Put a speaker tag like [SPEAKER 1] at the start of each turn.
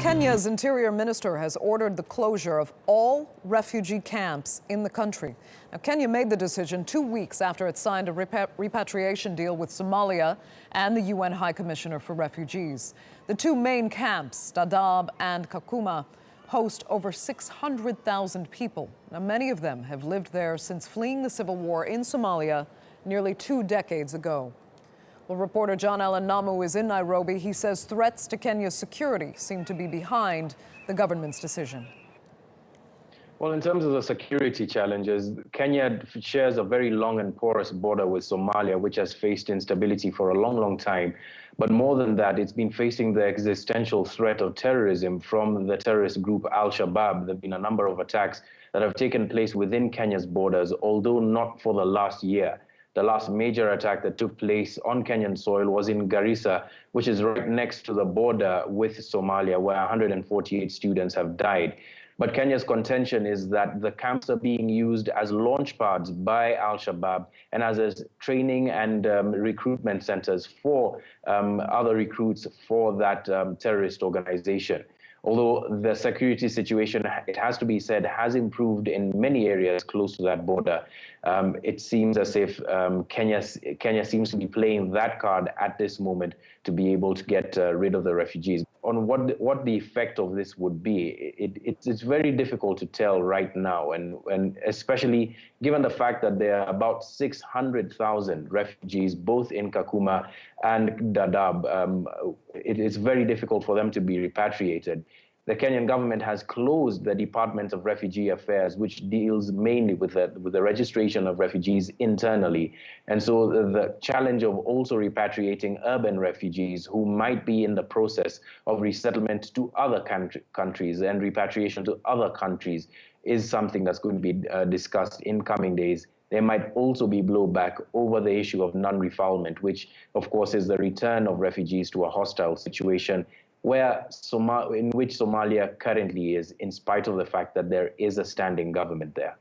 [SPEAKER 1] Kenya's Interior Minister has ordered the closure of all refugee camps in the country. Now, Kenya made the decision 2 weeks after it signed a repatriation deal with Somalia and the UN High Commissioner for Refugees. The two main camps, Dadaab and Kakuma, host over 600,000 people. Now, many of them have lived there since fleeing the civil war in Somalia nearly 2 decades ago. Well, reporter John-Allan Namu is in Nairobi. He says threats to Kenya's security seem to be behind the government's decision.
[SPEAKER 2] Well, in terms of the security challenges, Kenya shares a very long and porous border with Somalia, which has faced instability for a long, long time. But more than that, it's been facing the existential threat of terrorism from the terrorist group Al-Shabaab. There have been a number of attacks that have taken place within Kenya's borders, although not for the last year. The last major attack that took place on Kenyan soil was in Garissa, which is right next to the border with Somalia, where 148 students have died. But Kenya's contention is that the camps are being used as launch pads by Al-Shabaab and as training and recruitment centers for other recruits for that terrorist organization. Although the security situation, it has to be said, has improved in many areas close to that border, it seems as if Kenya seems to be playing that card at this moment to be able to get rid of the refugees. On what the effect of this would be, it's very difficult to tell right now, and especially given the fact that there are about 600,000 refugees both in Kakuma and Dadaab. It is very difficult for them to be repatriated. The Kenyan government has closed the Department of Refugee Affairs, which deals mainly with the registration of refugees internally. And so the challenge of also repatriating urban refugees who might be in the process of resettlement to other countries and repatriation to other countries is something that's going to be discussed in coming days. There might also be blowback over the issue of non-refoulement, which, of course, is the return of refugees to a hostile situation in which Somalia currently is, in spite of the fact that there is a standing government there.